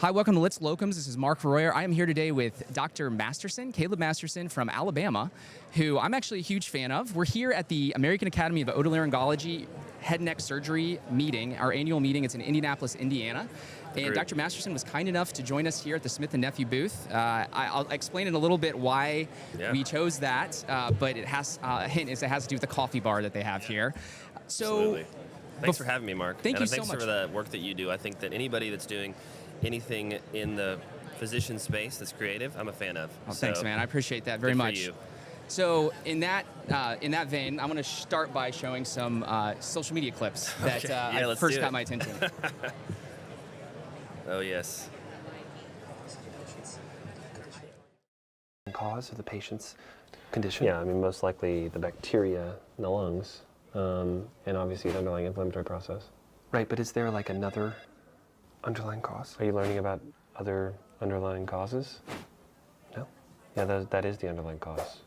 Hi, welcome to Let's Locums. This is Mark Royer. I am here today with Dr. Masterson, Caleb Masterson from Alabama, who I'm actually a huge fan of. We're here at the American Academy of Otolaryngology Head and Neck Surgery meeting, our annual meeting. It's in Indianapolis, Indiana. And Dr. Masterson was kind enough to join us here at the Smith & Nephew booth. I'll explain in a little bit why we chose that, but it has a hint is it has to do with the coffee bar that they have here. So, absolutely. Thanks for having me, Mark. Thank you so much. Thanks for the work that you do. I think that anybody that's doing anything in the physician space that's creative, I'm a fan of. Oh, thanks, man. I appreciate that very much. You. So in that vein, I'm going to start by showing some social media clips that first got my attention. Oh, yes. Cause of the patient's condition? Yeah, I mean, most likely the bacteria in the lungs, and obviously the underlying inflammatory process. Right, but is there like another underlying cause? Are you learning about other underlying causes? No. Yeah, that is the underlying cause.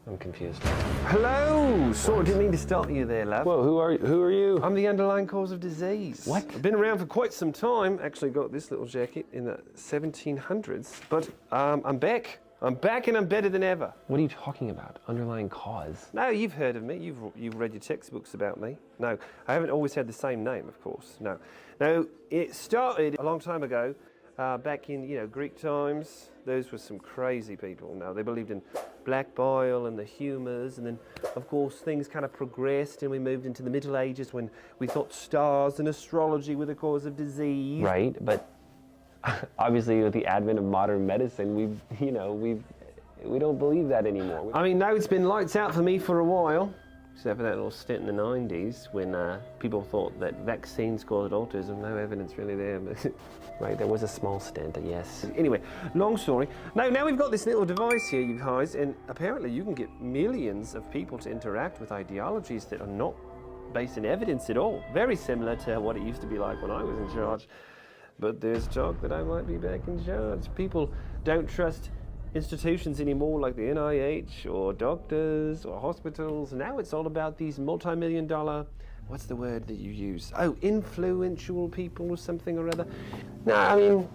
I'm confused. Hello! Sort of didn't mean to stop you there, love. Whoa, who are you? I'm the underlying cause of disease. What? I've been around for quite some time. Actually got this little jacket in the 1700s, but I'm back. I'm back and I'm better than ever. What are you talking about? Underlying cause? No, you've heard of me. You've read your textbooks about me. No, I haven't always had the same name, of course. No. No, it started a long time ago, back in Greek times. Those were some crazy people. Now they believed in black bile and the humours, and then of course things kind of progressed and we moved into the Middle Ages when we thought stars and astrology were the cause of disease. Right, but obviously with the advent of modern medicine, we don't believe that anymore. I mean, no, it's been lights out for me for a while, except for that little stint in the 90s when people thought that vaccines caused autism. No evidence really there. But right, there was a small stint, yes. Anyway, long story. Now we've got this little device here, you guys, and apparently you can get millions of people to interact with ideologies that are not based in evidence at all. Very similar to what it used to be like when I was in charge. But there's talk that I might be back in charge. People don't trust institutions anymore like the NIH or doctors or hospitals. Now it's all about these multi-million-dollar, what's the word that you use? Oh, influential people or something or other. No, I mean,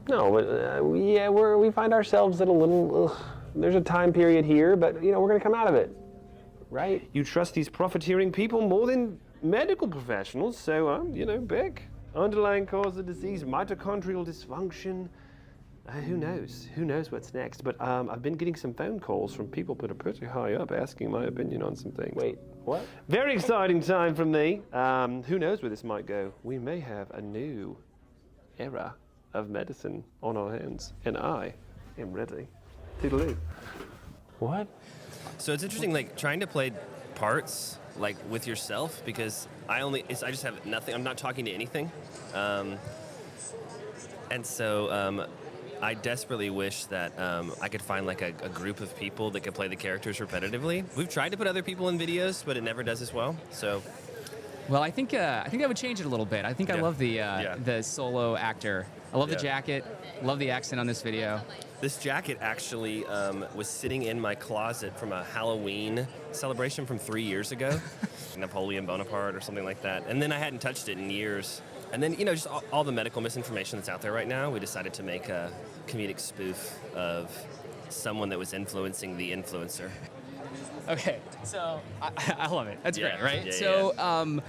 no, but we find ourselves at a little, there's a time period here, but we're going to come out of it, right? You trust these profiteering people more than medical professionals, so I'm, back. Underlying cause of disease, mitochondrial dysfunction. Who knows? Who knows what's next? But I've been getting some phone calls from people that are pretty high up asking my opinion on some things. Wait, what? Very exciting time for me. Who knows where this might go? We may have a new era of medicine on our hands, and I am ready. Toodaloo. What? So it's interesting, like trying to play parts like with yourself, because I just have nothing. I'm not talking to anything, and so I desperately wish that I could find like a group of people that could play the characters repetitively. We've tried to put other people in videos, but it never does as well. So, well, I think that would change it a little bit. I think I love the solo actor. I love the jacket. Love the accent on this video. This jacket actually was sitting in my closet from a Halloween celebration from 3 years ago. Napoleon Bonaparte or something like that. And then I hadn't touched it in years. And then, just all the medical misinformation that's out there right now, we decided to make a comedic spoof of someone that was influencing the influencer. Okay, so I love it. That's great, right? Yeah,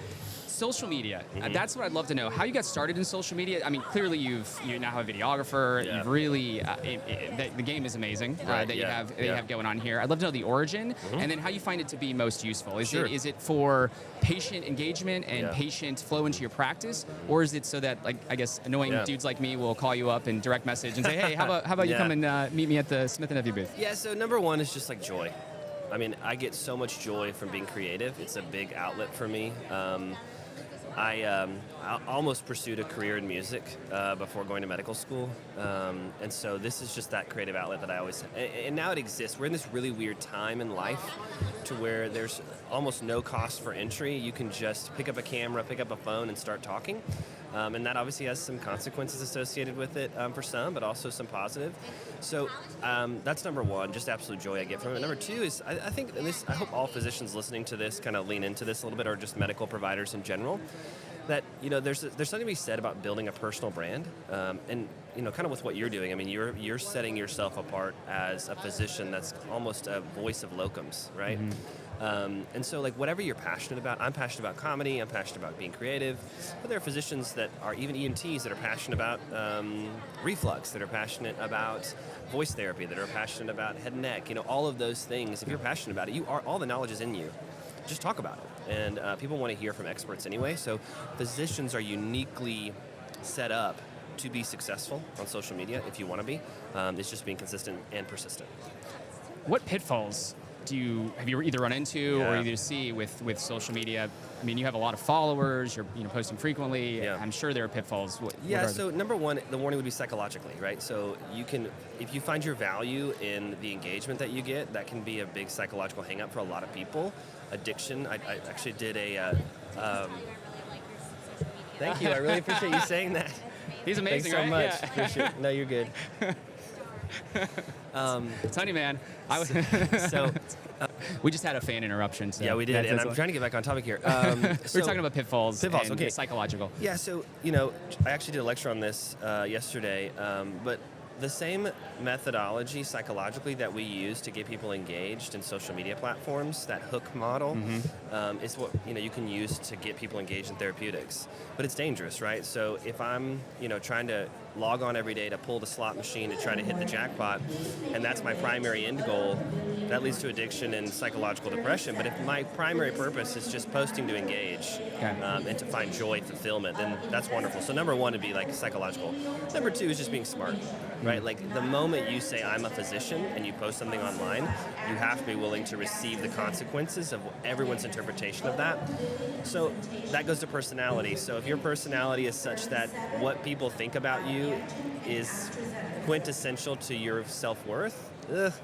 social media. That's what I'd love to know. How you got started in social media? I mean, clearly you now have a videographer. You've really the game is amazing that you have going on here. I'd love to know the origin and then how you find it to be most useful. Is it for patient engagement and patient flow into your practice, or is it so that I guess annoying dudes like me will call you up and direct message and say, hey, how about you come and meet me at the Smith & Nephew booth? Yeah. So number one is just like joy. I mean, I get so much joy from being creative. It's a big outlet for me. I almost pursued a career in music before going to medical school, and so this is just that creative outlet that I always, and now it exists. We're in this really weird time in life to where there's almost no cost for entry. You can just pick up a camera, pick up a phone, and start talking. And that obviously has some consequences associated with it for some, but also some positive. So that's number one, just absolute joy I get from it. Number two is I think, and I hope all physicians listening to this kind of lean into this a little bit, or just medical providers in general. that there's something to be said about building a personal brand, and kind of with what you're doing. I mean, you're setting yourself apart as a physician that's almost a voice of locums, right? And so, like, whatever you're passionate about, I'm passionate about comedy, I'm passionate about being creative, but there are physicians that are even ENTs that are passionate about reflux, that are passionate about voice therapy, that are passionate about head and neck. All of those things. If you're passionate about it, all the knowledge is in you. Just talk about it. And people want to hear from experts anyway. So physicians are uniquely set up to be successful on social media if you want to be. It's just being consistent and persistent. What pitfalls have you either run into or either see with social media? I mean, you have a lot of followers, you're posting frequently. Yeah. I'm sure there are pitfalls. What So number one, the warning would be psychologically, right? So if you find your value in the engagement that you get, that can be a big psychological hang up for a lot of people. Addiction, I actually did a... thank you, I really appreciate you saying that. He's amazing, Thanks so right? much. Appreciate it. No, you're good. It's funny, man. We just had a fan interruption. So yeah, we did, and I'm trying to get back on topic here. We're talking about pitfalls and okay. psychological. Yeah, so, I actually did a lecture on this yesterday, but the same methodology psychologically that we use to get people engaged in social media platforms, that hook model, is what you can use to get people engaged in therapeutics. But it's dangerous, right? So if I'm trying to log on every day to pull the slot machine to try to hit the jackpot, and that's my primary end goal, that leads to addiction and psychological depression. But if my primary purpose is just posting to engage and to find joy, fulfillment, then that's wonderful. So number one would be like psychological. Number two is just being smart, right? Like the moment you say I'm a physician and you post something online, you have to be willing to receive the consequences of everyone's interpretation of that. So that goes to personality. So if your personality is such that what people think about you is quintessential to your self-worth,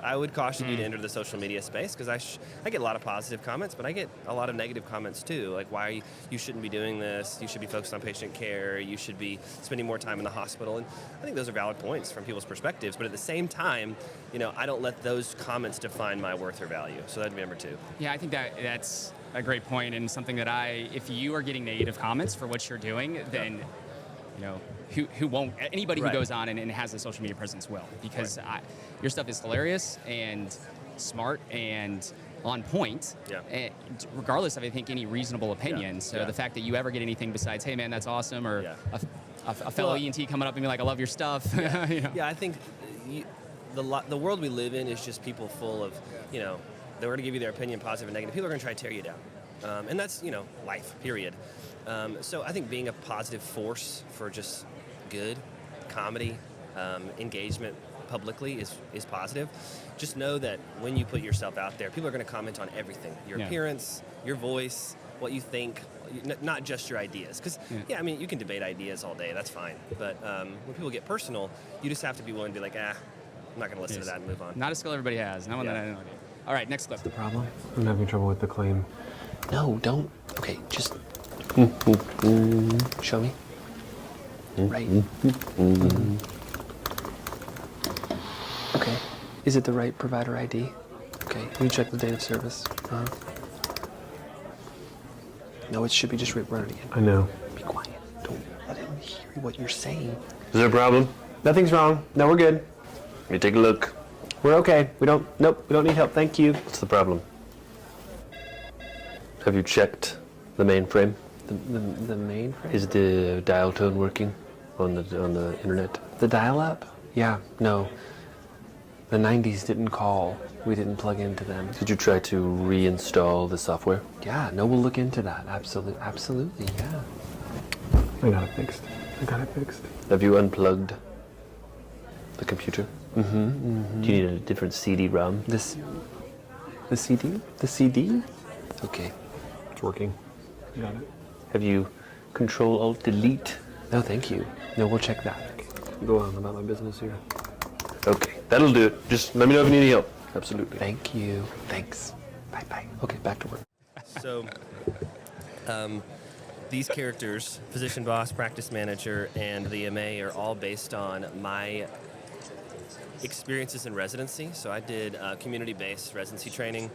I would caution you to enter the social media space, because I get a lot of positive comments, but I get a lot of negative comments too. Like, why you shouldn't be doing this, you should be focused on patient care, you should be spending more time in the hospital. And I think those are valid points from people's perspectives, but at the same time, I don't let those comments define my worth or value. So that'd be number two. Yeah, I think that's a great point, and something that if you are getting negative comments for what you're doing, then who won't? Anybody who goes on and has a social media presence will, because your stuff is hilarious and smart and on point, regardless of, I think, any reasonable opinion. So the fact that you ever get anything besides, hey man, that's awesome, or a fellow ENT coming up and be like, I love your stuff. I think the world we live in is just people full of, they're going to give you their opinion, positive and negative. People are going to try to tear you down. And that's, life, period. So I think being a positive force for just good comedy, engagement publicly is positive. Just know that when you put yourself out there, people are going to comment on everything. Your appearance, your voice, what you think, not just your ideas. Because, you can debate ideas all day, that's fine. But when people get personal, you just have to be willing to be like, I'm not going to listen to that and move on. Not a skill everybody has. No one that I know. All right, next clip. The problem? I'm having trouble with the claim. No, don't. Okay, just show me. Right. Okay. Is it the right provider ID? Okay. Can you check the date of service? No, it should be just run it again. I know. Be quiet. Don't let him hear what you're saying. Is there a problem? Nothing's wrong. No, we're good. Let me take a look. We're okay. We don't need help. Thank you. What's the problem? Have you checked the mainframe? The mainframe? Is the dial tone working on the internet? The dial-up? Yeah, no. The 90s didn't call. We didn't plug into them. Did you try to reinstall the software? Yeah, no, we'll look into that. Absolutely, yeah. I got it fixed. Have you unplugged the computer? Mm-hmm. Do you need a different CD-ROM? The CD? The CD? Okay. It's working. Got it. Have you Control-Alt-Delete? No, thank you. No, we'll check that. Go on about my business here. Okay, that'll do it. Just let me know if you need any help. Absolutely. Thank you. Thanks. Bye-bye. Okay, back to work. So, these characters, physician boss, practice manager, and the MA, are all based on my experiences in residency. So I did community-based residency training,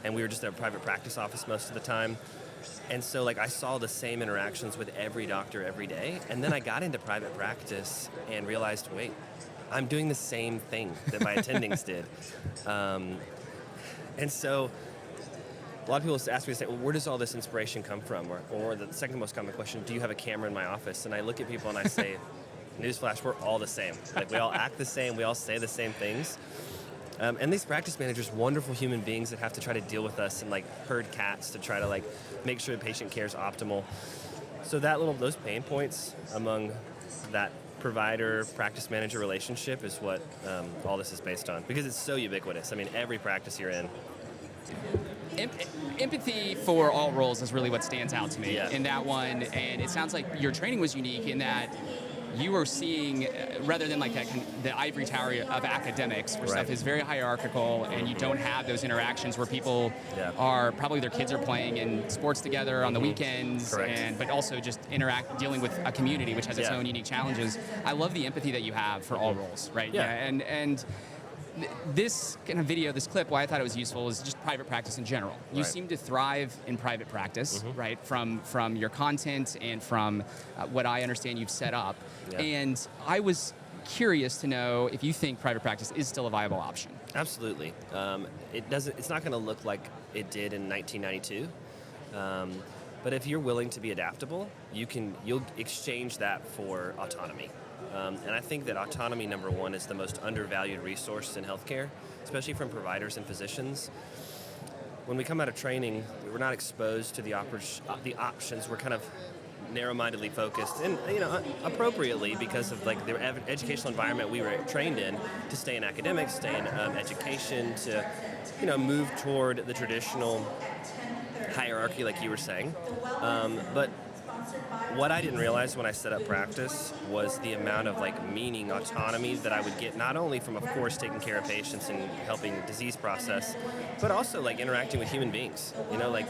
and we were just at a private practice office most of the time. And so like I saw the same interactions with every doctor every day. And then I got into private practice and realized, wait, I'm doing the same thing that my attendings did. And so a lot of people ask me, say, well, where does all this inspiration come from? Or the second most common question, do you have a camera in my office? And I look at people and I say, newsflash, we're all the same. Like we all act the same, we all say the same things. And these practice managers, wonderful human beings that have to try to deal with us and like herd cats to try to like make sure the patient care is optimal. So those pain points among that provider practice manager relationship is what all this is based on, because it's so ubiquitous. I mean, every practice you're in. Empathy for all roles is really what stands out to me Yeah. in that one, and it sounds like your training was unique in that you were seeing, rather than like that the ivory tower of academics, where stuff is very hierarchical, and you don't have those interactions where people are probably their kids are playing in sports together on the weekends, but also just dealing with a community which has its own unique challenges. I love the empathy that you have for all roles, right? Yeah. And this kind of video, this clip, why I thought it was useful is just private practice in general. You seem to thrive in private practice, right? From your content and from what I understand you've set up. Yeah. And I was curious to know if you think private practice is still a viable option. Absolutely. It's not going to look like it did in 1992. But if you're willing to be adaptable, you'll exchange that for autonomy. And I think that autonomy, number one, is the most undervalued resource in healthcare, especially from providers and physicians. When we come out of training, we're not exposed to the options. We're kind of narrow-mindedly focused, and appropriately, because of like the educational environment we were trained in, to stay in academics, stay in education, to move toward the traditional hierarchy, like you were saying. But what I didn't realize when I set up practice was the amount of like meaning, autonomy that I would get, not only from, of course, taking care of patients and helping the disease process, but also like interacting with human beings. Like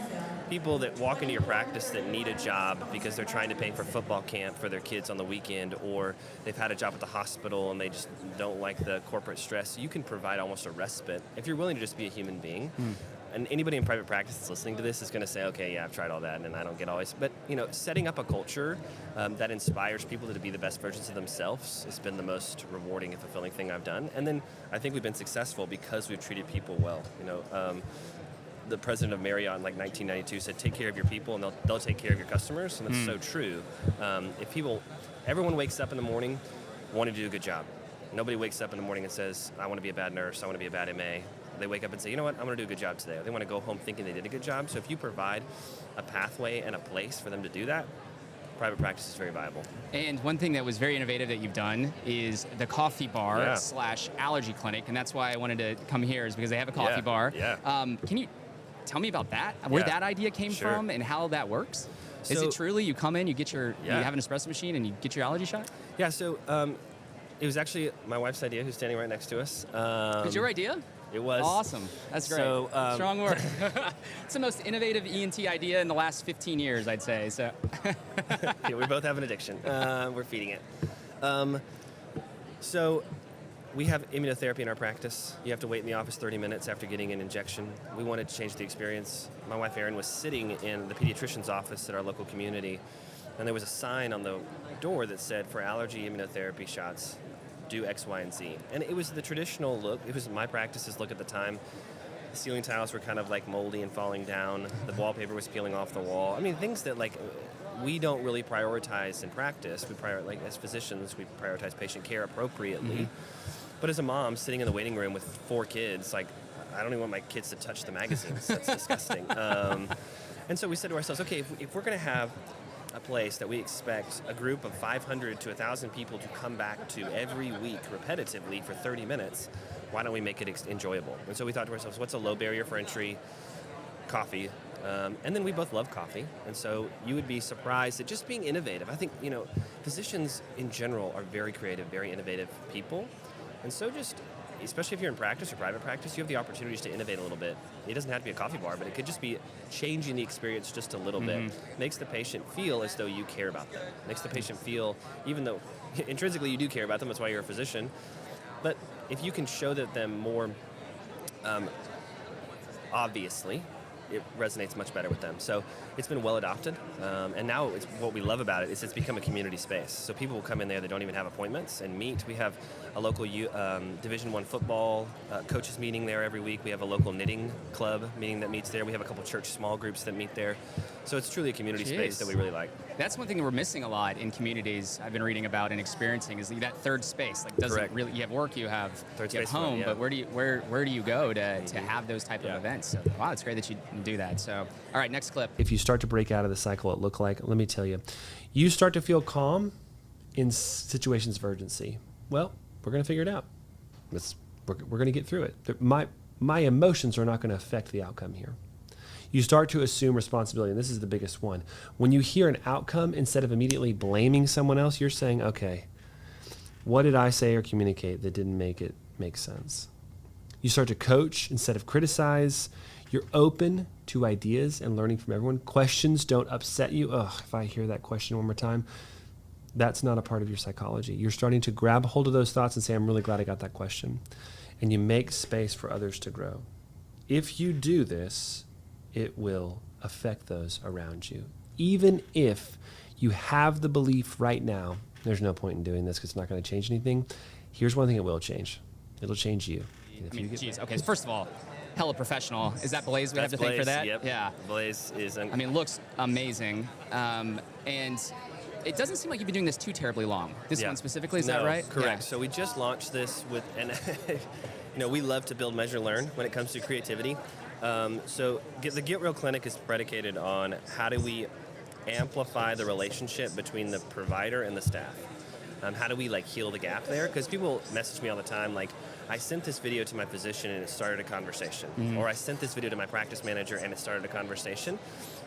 people that walk into your practice that need a job because they're trying to pay for football camp for their kids on the weekend, or they've had a job at the hospital and they just don't like the corporate stress. You can provide almost a respite if you're willing to just be a human being. And anybody in private practice that's listening to this is going to say, okay, yeah, I've tried all that and I don't get always. But, setting up a culture that inspires people to be the best versions of themselves has been the most rewarding and fulfilling thing I've done. And then I think we've been successful because we've treated people well. The president of Marriott in like 1992 said, take care of your people and they'll take care of your customers. And that's so true. Everyone wakes up in the morning wanting to do a good job. Nobody wakes up in the morning and says, I want to be a bad nurse, I want to be a bad MA. They wake up and say, you know what, I'm going to do a good job today. Or they want to go home thinking they did a good job. So if you provide a pathway and a place for them to do that, private practice is very viable. And one thing that was very innovative that you've done is the coffee bar / allergy clinic. And that's why I wanted to come here, is because they have a coffee bar. Yeah. Can you tell me about that? Where that idea came from and how that works? Is it truly you come in, you get you have an espresso machine and you get your allergy shot? Yeah, so it was actually my wife's idea, who's standing right next to us. It's your idea? It was. Awesome. That's great. So, strong word. It's the most innovative ENT idea in the last 15 years, I'd say. So. Yeah, we both have an addiction. We're feeding it. So we have immunotherapy in our practice. You have to wait in the office 30 minutes after getting an injection. We wanted to change the experience. My wife, Erin, was sitting in the pediatrician's office at our local community, and there was a sign on the door that said, for allergy immunotherapy shots, do X, Y, and Z. And it was the traditional look. It was my practice's look at the time. The ceiling tiles were kind of like moldy and falling down. The wallpaper was peeling off the wall. I mean, things that like we don't really prioritize in practice. As physicians, we prioritize patient care appropriately. But as a mom sitting in the waiting room with 4 kids, like, I don't even want my kids to touch the magazines. That's disgusting. And so we said to ourselves, okay, if we're going to have a place that we expect a group of 500 to 1,000 people to come back to every week repetitively for 30 minutes, why don't we make it enjoyable? And so we thought to ourselves, what's a low barrier for entry? Coffee. And then we both love coffee. And so you would be surprised at just being innovative. I think, physicians in general are very creative, very innovative people. And so especially if you're in practice or private practice, you have the opportunities to innovate a little bit. It doesn't have to be a coffee bar, but it could just be changing the experience just a little bit. Makes the patient feel as though you care about them. Makes the patient feel, even though intrinsically you do care about them, that's why you're a physician. But if you can show them more obviously it resonates much better with them. So it's been well adopted, and now what we love about it is it's become a community space. So people will come in there that don't even have appointments and meet. We have a local Division I football coaches meeting there every week. We have a local knitting club meeting that meets there. We have a couple church small groups that meet there. So it's truly a community space that we really like. That's one thing that we're missing a lot in communities I've been reading about and experiencing is that third space. Like, doesn't Correct. really, you have work, you have home, yeah. but where do you go to have those type of events? So, wow, it's great that you do that. So, all right, next clip. If you start to break out of the cycle, it look like, let me tell you, you start to feel calm in situations of urgency. Well, we're going to figure it out. We're going to get through it. My emotions are not going to affect the outcome here. You start to assume responsibility, and this is the biggest one. When you hear an outcome, instead of immediately blaming someone else, you're saying, okay, what did I say or communicate that didn't make it make sense? You start to coach instead of criticize. You're open to ideas and learning from everyone. Questions don't upset you. Ugh, if I hear that question one more time, that's not a part of your psychology. You're starting to grab hold of those thoughts and say, I'm really glad I got that question. And you make space for others to grow. If you do this, it will affect those around you. Even if you have the belief right now, there's no point in doing this because it's not going to change anything. Here's one thing it will change. It'll change you. I mean, geez, okay, so first of all, hella professional. Is that Blaze we have to thank for that? Yep. Yeah. Blaze is... I mean, it looks amazing. And it doesn't seem like you've been doing this too terribly long. This one specifically, is that right? Correct. Yeah. So we just launched this with... And we love to build, measure, learn when it comes to creativity. So the Get Real Clinic is predicated on how do we amplify the relationship between the provider and the staff. How do we heal the gap there? Because people message me all the time I sent this video to my physician and it started a conversation. Mm-hmm. Or I sent this video to my practice manager and it started a conversation.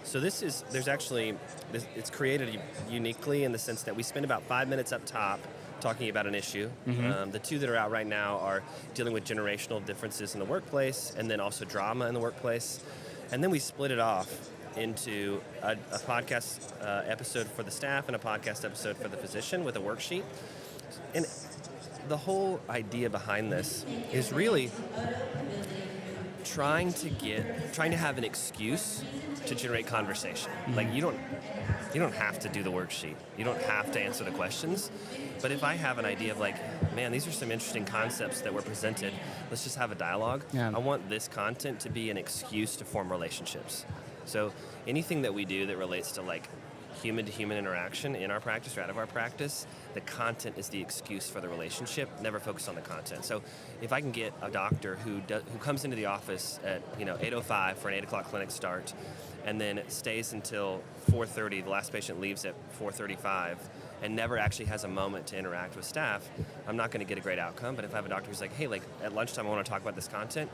So it's created uniquely in the sense that we spend about 5 minutes up top talking about an issue. Mm-hmm. The two that are out right now are dealing with generational differences in the workplace and then also drama in the workplace. And then we split it off into a podcast episode for the staff and a podcast episode for the physician with a worksheet. And the whole idea behind this is really trying to have an excuse to generate conversation. Mm-hmm. You don't have to do the worksheet. You don't have to answer the questions. But if I have an idea of man, these are some interesting concepts that were presented, let's just have a dialogue. Yeah. I want this content to be an excuse to form relationships. So anything that we do that relates to human-to-human interaction in our practice or out of our practice, the content is the excuse for the relationship, never focus on the content. So if I can get a doctor who comes into the office at 8:05 for an 8 o'clock clinic start and then stays until 4:30, the last patient leaves at 4:35, and never actually has a moment to interact with staff, I'm not going to get a great outcome. But if I have a doctor who's hey, at lunchtime I want to talk about this content,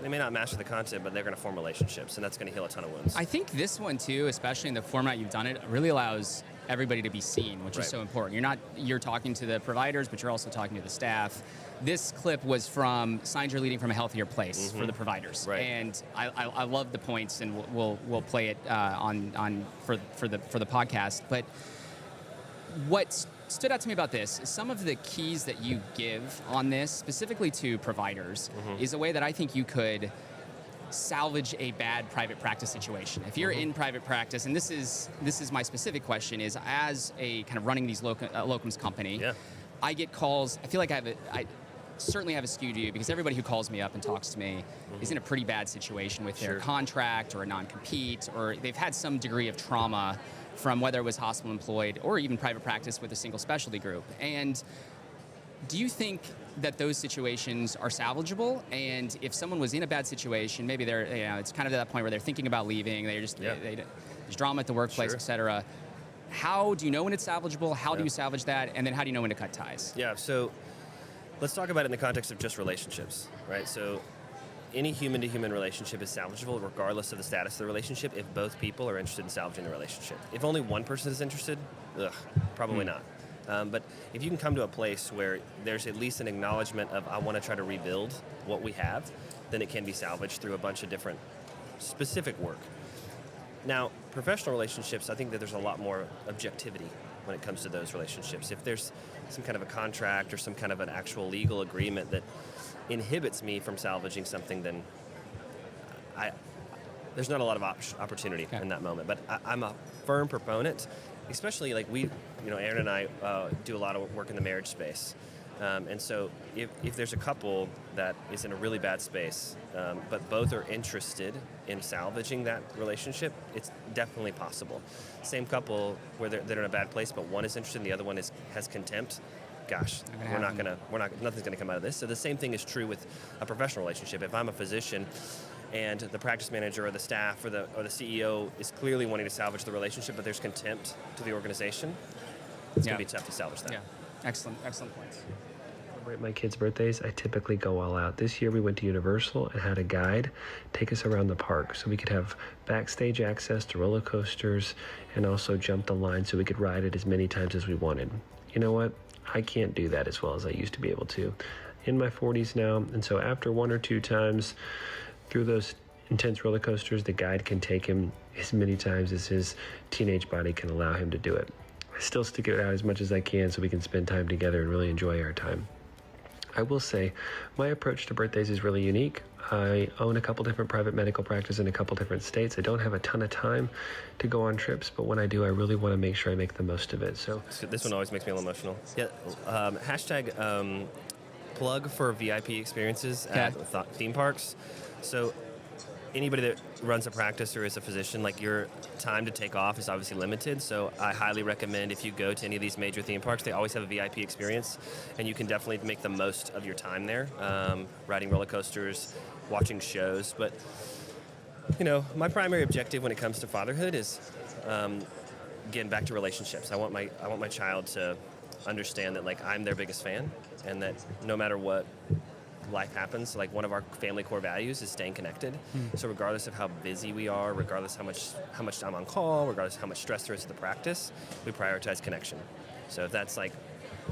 they may not master the content, but they're going to form relationships, and that's going to heal a ton of wounds. I think this one too, especially in the format you've done it, really allows everybody to be seen, which is so important. You're talking to the providers, but you're also talking to the staff. This clip was from Signs You're Leading from a Healthier Place for the providers, and I love the points, and we'll play it for the podcast. But what stood out to me about this is some of the keys that you give on this, specifically to providers, is a way that I think you could salvage a bad private practice situation. If you're in private practice, and this is my specific question, is as a kind of running these locums company, I get calls. I feel like I certainly have a skew to you because everybody who calls me up and talks to me is in a pretty bad situation with their contract or a non-compete, or they've had some degree of trauma from whether it was hospital employed or even private practice with a single specialty group. And do you think that those situations are salvageable? And if someone was in a bad situation, maybe they're, it's kind of at that point where they're thinking about leaving, there's drama at the workplace, et cetera. How do you know when it's salvageable? How do you salvage that? And then how do you know when to cut ties? Yeah, so let's talk about it in the context of just relationships, right? So any human-to-human relationship is salvageable regardless of the status of the relationship if both people are interested in salvaging the relationship. If only one person is interested, probably not. But if you can come to a place where there's at least an acknowledgement of I want to try to rebuild what we have, then it can be salvaged through a bunch of different specific work. Now, professional relationships, I think that there's a lot more objectivity when it comes to those relationships. If there's some kind of a contract or some kind of an actual legal agreement that inhibits me from salvaging something, then there's not a lot of opportunity in that moment. But I'm a firm proponent, especially like Aaron and I do a lot of work in the marriage space. And so if there's a couple that is in a really bad space, but both are interested in salvaging that relationship, it's definitely possible. Same couple where they're in a bad place, but one is interested and the other one has contempt. Gosh, nothing's gonna come out of this. So the same thing is true with a professional relationship. If I'm a physician and the practice manager or the staff or the CEO is clearly wanting to salvage the relationship, but there's contempt to the organization, it's gonna be tough to salvage that. Yeah, excellent points. Celebrate my kids' birthdays, I typically go all out. This year we went to Universal and had a guide take us around the park so we could have backstage access to roller coasters and also jump the line so we could ride it as many times as we wanted. You know what? I can't do that as well as I used to be able to. In my 40s now, and so after one or two times through those intense roller coasters, the guide can take him as many times as his teenage body can allow him to do it. I still stick it out as much as I can so we can spend time together and really enjoy our time. I will say, my approach to birthdays is really unique. I own a couple different private medical practices in a couple different states. I don't have a ton of time to go on trips, but when I do, I really want to make sure I make the most of it. So this one always makes me a little emotional. Yeah, hashtag plug for VIP experiences at theme parks. So anybody that runs a practice or is a physician, like your time to take off is obviously limited. So I highly recommend if you go to any of these major theme parks, they always have a VIP experience, and you can definitely make the most of your time there, riding roller coasters, watching shows. But my primary objective when it comes to fatherhood is getting back to relationships. I want my child to understand that like I'm their biggest fan, and that no matter what life happens, like one of our family core values is staying connected. So regardless of how busy we are, regardless how much I'm on call, regardless of how much stress there is to the practice, we prioritize connection. So if that's like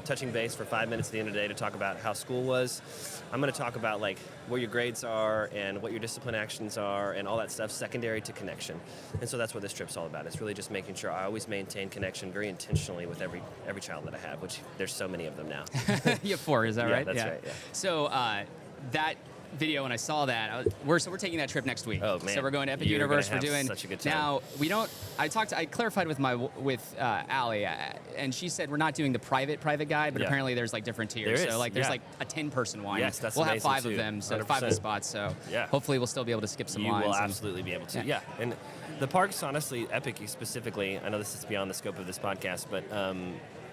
touching base for 5 minutes at the end of the day to talk about how school was, I'm going to talk about like where your grades are and what your discipline actions are and all that stuff secondary to connection. And so that's what this trip's all about. It's really just making sure I always maintain connection very intentionally with every child that I have, which there's so many of them now. You have 4, is that right? That's right. Yeah. So that video, when I saw that, we're taking that trip next week. Oh man! So we're going to Epic You're Universe. We're have doing such a good time. Now we don't. I clarified with Allie, and she said we're not doing the private guide, but apparently there's like different tiers. There is, so like there's like a 10-person one. Yes, that's we'll have amazing 5 too. of them, so 100%. 5 of the spots. So hopefully we'll still be able to skip some you lines. will absolutely be able to. Yeah. And the parks, honestly, Epic specifically. I know this is beyond the scope of this podcast, but.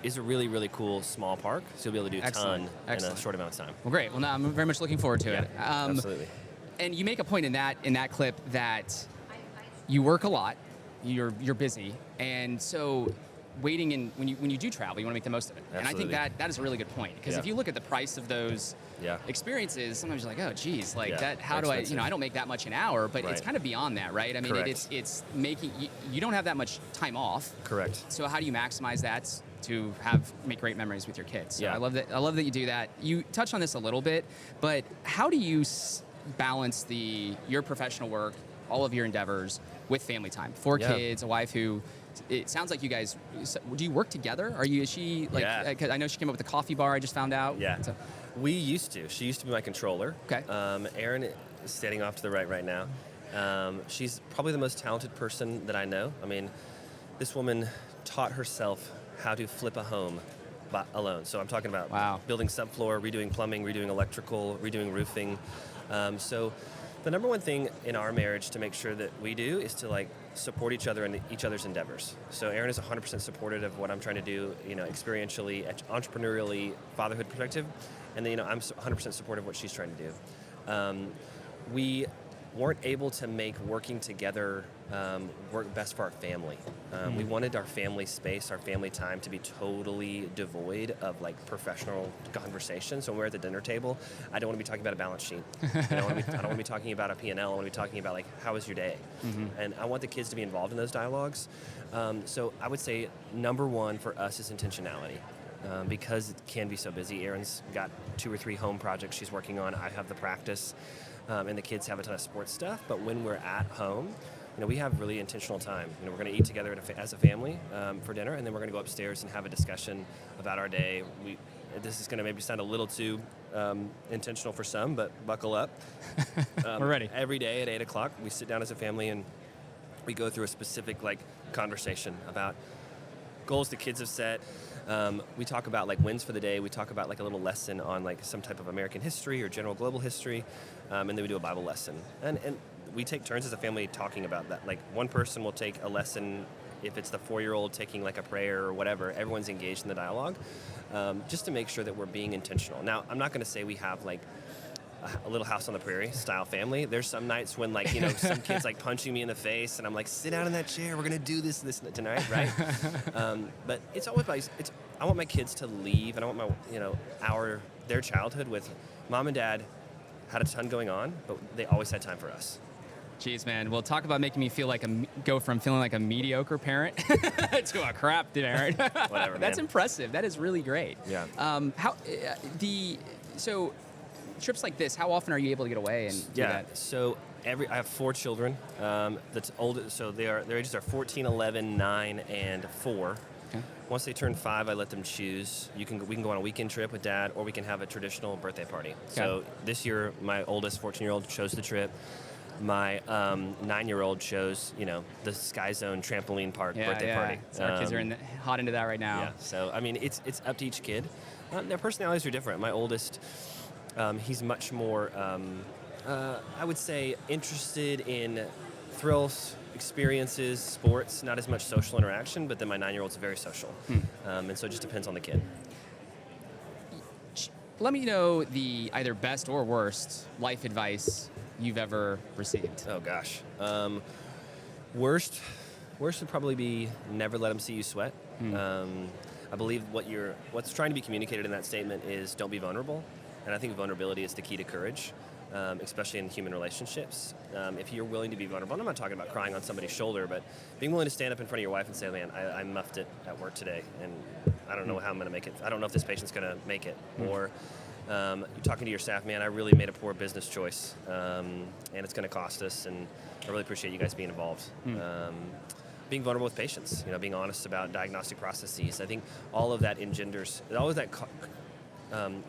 Is a really, really cool small park, so you'll be able to do a ton in a short amount of time. Well, great. Well, now I'm very much looking forward to it. Absolutely. And you make a point in that clip that you work a lot, you're busy, and so waiting in when you do travel, you want to make the most of it. Absolutely. And I think that is a really good point, because if you look at the price of those experiences, sometimes you're like, oh, geez, like that. How do I? I don't make that much an hour, but it's kind of beyond that, right? I mean, it's making you don't have that much time off. Correct. So how do you maximize that to make great memories with your kids? So Yeah. I love that you do that. You touched on this a little bit, but how do you balance your professional work, all of your endeavors, with family time? 4 kids, a wife who. It sounds like you guys. Do you work together? Is she like? Because I know she came up with the coffee bar. I just found out. Yeah. So. We used to. She used to be my controller. Okay. Erin is standing off to the right now. She's probably the most talented person that I know. I mean, this woman taught herself how to flip a home alone. So I'm talking about building subfloor, redoing plumbing, redoing electrical, redoing roofing. So the number one thing in our marriage to make sure that we do is to like support each other in each other's endeavors. So Erin is 100% supportive of what I'm trying to do, experientially, entrepreneurially, fatherhood perspective, and then I'm 100% supportive of what she's trying to do. We weren't able to make working together work best for our family. We wanted our family space, our family time to be totally devoid of like professional conversations. So when we're at the dinner table, I don't want to be talking about a balance sheet. I don't want to be talking about a P&L. I want to be talking about like, how was your day? And I want the kids to be involved in those dialogues. So I would say number one for us is intentionality. Because it can be so busy. Erin's got 2 or 3 home projects she's working on. I have the practice. And the kids have a ton of sports stuff, but when we're at home, we have really intentional time. We're going to eat together as a family for dinner, and then we're going to go upstairs and have a discussion about our day. This is going to maybe sound a little too intentional for some, but buckle up. We're ready. Every day at 8 o'clock, we sit down as a family and we go through a specific conversation about goals the kids have set. We talk about wins for the day. We talk about a little lesson on some type of American history or general global history, and then we do a Bible lesson. And we take turns as a family talking about that. One person will take a lesson. If it's the 4-year-old taking a prayer or whatever, everyone's engaged in the dialogue, just to make sure that we're being intentional. Now, I'm not going to say we have a Little House on the Prairie style family. There's some nights when some kids punching me in the face, and I'm like, sit down in that chair. We're gonna do this tonight, right? But it's always I want my kids to leave, and I want my their childhood with mom and dad had a ton going on, but they always had time for us. Jeez, man. Well, talk about making me feel go from feeling like a mediocre parent to a crap parent. Whatever, That's man. impressive. That is really great. Yeah. So trips like this, how often are you able to get away and do that? So I have 4 children. That's older. So their ages are 14, 11, 9, and 4. Okay. Once they turn 5, I let them choose. We can go on a weekend trip with dad, or we can have a traditional birthday party. Okay. So this year, my oldest 14-year-old chose the trip. My 9-year-old chose, the Sky Zone trampoline park birthday party. So our kids are hot into that right now. Yeah. So it's up to each kid. Their personalities are different. My oldest, he's much more, I would say, interested in thrills, experiences, sports, not as much social interaction, but then my 9-year-old's very social. And so it just depends on the kid. Let me know the either best or worst life advice you've ever received. Oh, gosh. Worst would probably be never let them see you sweat. I believe what's trying to be communicated in that statement is don't be vulnerable. And I think vulnerability is the key to courage, especially in human relationships. If you're willing to be vulnerable, and I'm not talking about crying on somebody's shoulder, but being willing to stand up in front of your wife and say, man, I muffed it at work today, and I don't know how I'm going to make it. I don't know if this patient's going to make it. Or you're talking to your staff, man, I really made a poor business choice, and it's going to cost us, and I really appreciate you guys being involved. Being vulnerable with patients, being honest about diagnostic processes. I think all of that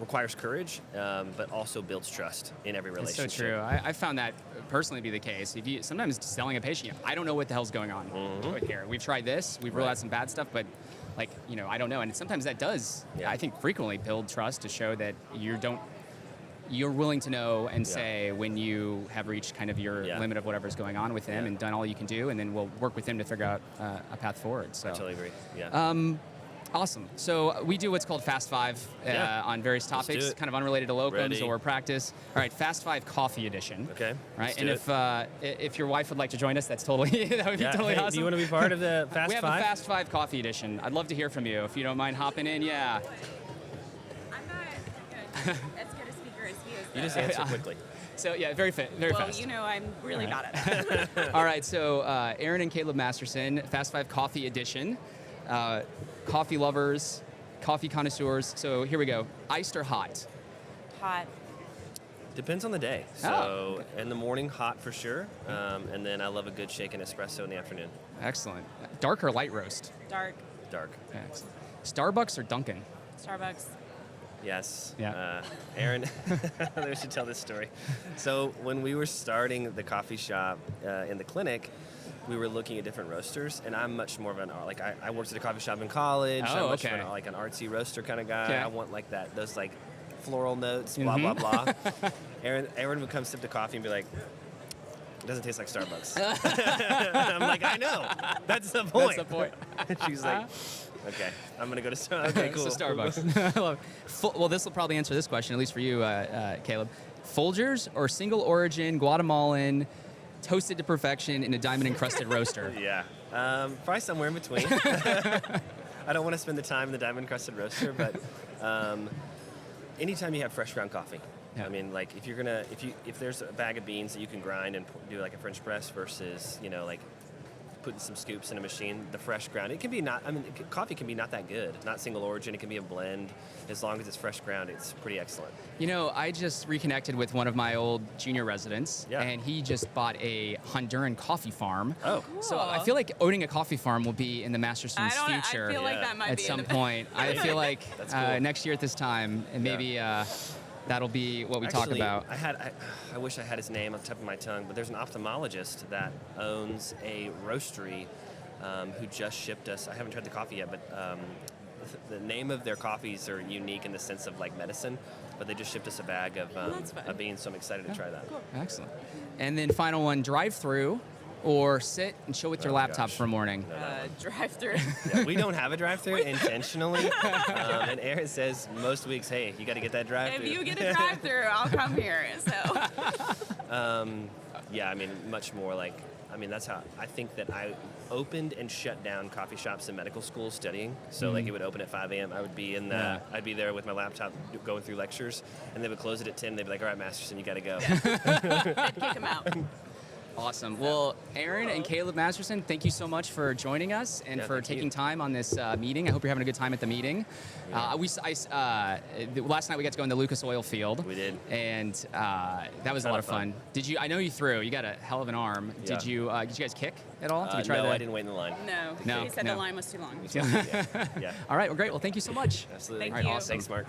requires courage, but also builds trust in every relationship. It's so true. I found that personally to be the case. Sometimes selling a patient, I don't know what the hell's going on here. We've tried this, we've ruled out some bad stuff, but I don't know. And sometimes that does, I think, frequently build trust to show that you're willing to know and say when you have reached kind of your limit of whatever's going on with them and done all you can do, and then we'll work with them to figure out a path forward. So I totally agree. Yeah. Awesome. So we do what's called Fast 5 on various topics, kind of unrelated to locums or practice. All right, Fast 5 Coffee Edition. Okay. All right, and if your wife would like to join us, that's totally that would be totally awesome. Do you want to be part of the Fast 5? We have a Fast 5 Coffee Edition. I'd love to hear from you if you don't mind hopping in. Yeah. I'm not as good a speaker as he is. You just answer quickly. So yeah, very fast. Well, I'm really bad at it. All right, so Aaron and Caleb Masterson, Fast 5 Coffee Edition. Coffee lovers, coffee connoisseurs. So here we go. Iced or hot? Hot. Depends on the day. So in the morning, hot for sure. And then I love a good shaken espresso in the afternoon. Excellent. Dark or light roast? Dark. Dark. Excellent. Starbucks or Dunkin'? Starbucks. Yes. Yeah. Aaron, I should tell this story. So when we were starting the coffee shop in the clinic, we were looking at different roasters, and I'm much more of I worked at a coffee shop in college. I'm much more an artsy roaster kind of guy. I want those floral notes, blah, blah, blah. Aaron would come sip the coffee and be like, it doesn't taste like Starbucks. I'm like, I know. That's the point. That's the point. And she's like, okay, I'm going to go to Starbucks. Okay, cool. So Starbucks. I love it. Well, this will probably answer this question, at least for you, Caleb. Folgers or single origin Guatemalan toasted to perfection in a diamond-encrusted roaster? Yeah. Probably somewhere in between. I don't want to spend the time in the diamond-encrusted roaster, but anytime you have fresh ground coffee. Yeah. I mean, if there's a bag of beans that you can grind and do a French press versus, putting some scoops in a machine, the fresh ground, coffee can be not that good. Not single origin, it can be a blend. As long as it's fresh ground, it's pretty excellent. I just reconnected with one of my old junior residents, and he just bought a Honduran coffee farm. Oh. Cool. So I feel like owning a coffee farm will be in the Masterson's future I feel like that might at be some point. I feel like That's cool. next year at this time, and maybe That'll be what we talk Actually, about. I wish I had his name on the tip of my tongue, but there's an ophthalmologist that owns a roastery who just shipped us. I haven't tried the coffee yet, but the name of their coffees are unique in the sense of like medicine. But they just shipped us a bag of beans, so I'm excited to try that. Excellent. And then final one, drive-through or sit and chill with your laptop gosh. for a morning. Drive-through. Yeah, we don't have a drive-through intentionally, and Aaron says most weeks, "Hey, you got to get that drive-through." If you get a drive-through, I'll come here. So. Yeah, I mean, much more like, I mean, that's how I think that I opened and shut down coffee shops in medical school studying. So like it would open at 5 a.m. I would be I'd be there with my laptop going through lectures, and they would close it at 10. They'd be like, "All right, Masterson, you got to go." I'd kick him out. Awesome. Well, Aaron and Caleb Masterson, thank you so much for joining us and for thank you. taking time on this meeting. I hope you're having a good time at the meeting. Last night we got to go in the Lucas Oil Field. We did. And that was a Ton lot of of fun. fun. Did you? I know you threw. You got a hell of an arm. Yeah. Did you guys kick at all? Did you try no, that? I didn't wait in the line. No, he said no. the line was too long. Yeah. All right. Well, great. Well, thank you so much. Absolutely. Thank All right, you. awesome. Thanks, Mark.